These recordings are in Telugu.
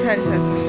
సరే సరే సరే.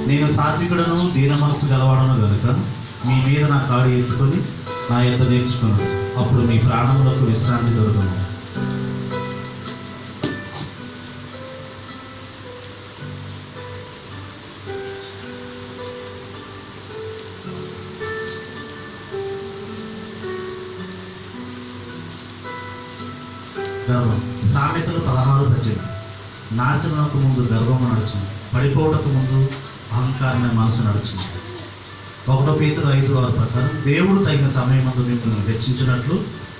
నేను సాత్వికుడను దీన మనసు గలవాడను కనుక మీ మీద నా కాడి ఎత్తుకొని నా యొద్ద నేర్చుకున్నాను, అప్పుడు మీ ప్రాణములకు విశ్రాంతి దొరుకును. గర్వం. సామెతలు 16:18. నాశనకు ముందు గర్వము నడుచును, పడిపోవటకు ముందు అహంకారమైన మనసు నడుచును. 1 Peter 5:6 ప్రకారం దేవుడు తగిన సమయమందు మిమ్మల్ని హెచ్చించినట్లు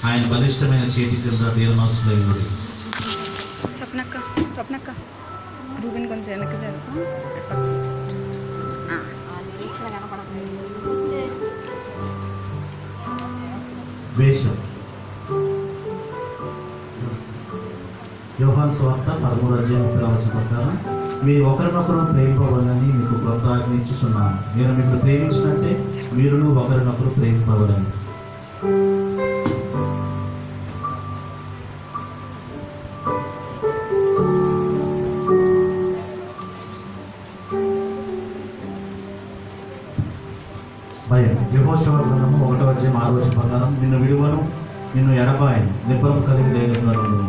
ఆయన బలిష్టమైన చేతి కింద దీన మనసులో ఇవ్వడు. స్వప్నక్క స్వప్నక్క రూబిన్ కొంచెం వెనక్కి జరుపు. ద్వేషం. యోహాను సువార్త 13:30 ప్రకారం మీరు ఒకరినొకరు ప్రేమింపవాలని మీకు క్రొత్త ఆజ్ఞ ఇచ్చుచున్నాను, నేను మీకు ప్రేమించినట్టే మీరును ఒకరినొకరు ప్రేమింపవాలని. భయం. యెహోషువ గ్రంథము 1:6 ప్రకారం నిన్ను విడువను, నిన్ను ఎడబాయను, నిబ్బరం కలిగి ధైర్యంగా ఉండును.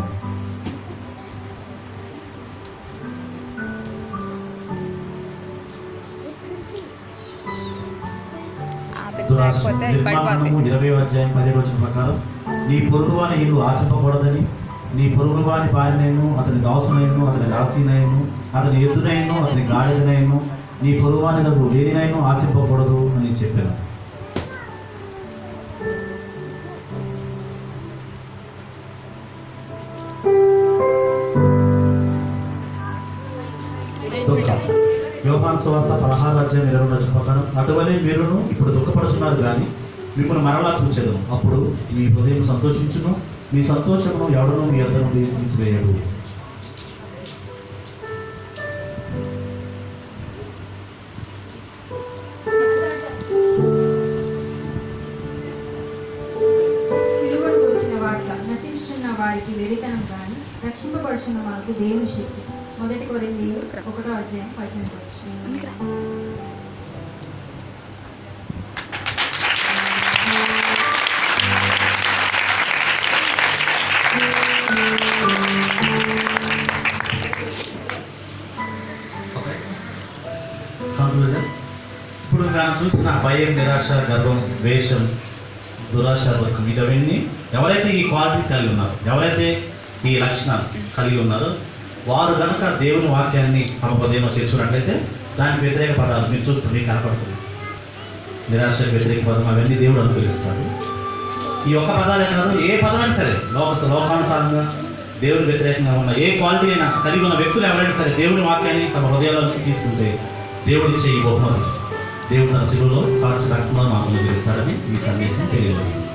నిర్మాణము 20:10 ప్రకారం నీ పొరుగువాని ఇల్లు ఆశింపకూడదని, నీ పొరుగువాని భార్యనైను, అతని దాసునైను, అతని దాసీనైను, అతని ఎద్దునైను, అతని గాడిదనైను, నీ పొరుగువాని దగ్గర దేనినైను ఆశింపకూడదు అని చెప్పాను. యోహాను సువార్త 16:22 ప్రకారం అటువలే మీరును ఇప్పుడు దుఃఖపడుతున్నారు కానీ మిమ్మల్ని మరలా చూచెదను, అప్పుడు మీ హృదయం సంతోషించును, మీ సంతోషమును ఎవడను మీ యొద్ద నుండి తీసివేయడు. సిలువకు వచ్చిన వాట్ల నశించిన నశించుచున్న వారికి వెరితనం కానీ రక్షింపబడుచున్న మనకు దేవుని శక్తి. 1 కొరింథీయులు 1:18. కంక్లూజన్. ఇప్పుడు మనం చూసిన భయం, నిరాశ, గర్వం, ద్వేషం, దురాశ, దుఃఖం, ఇవన్నీ ఎవరైతే ఈ క్వాలిటీస్ కలిగి ఉన్నారో, ఎవరైతే ఈ లక్షణాలు కలిగి ఉన్నారో వారు కనుక దేవుని వాక్యాన్ని తమ హృదయంలో చేర్చుకున్నట్లయితే దానికి వ్యతిరేక పదాలు మీరు చూస్తారు, మీకు కనపడుతుంది. నిరాశకు వ్యతిరేక పదం అవన్నీ దేవుడు అనుకరిస్తాడు. ఈ ఒక్క పదాలే కాదు, ఏ పదమైనా సరే లోకానుసారంగా దేవుని వ్యతిరేకంగా ఉన్న ఏ క్వాలిటీ అయినా కలిగి ఉన్న వ్యక్తులు ఎవరైనా సరే దేవుని వాక్యాన్ని తమ హృదయాల్లోకి తీసుకుంటే దేవుడు ఇచ్చే ఈ బహుమతి దేవుడు తన శిలువలో కాల్చి రక్తంలో మాకు తెలిస్తాడని ఈ సందేశం తెలియజేస్తుంది.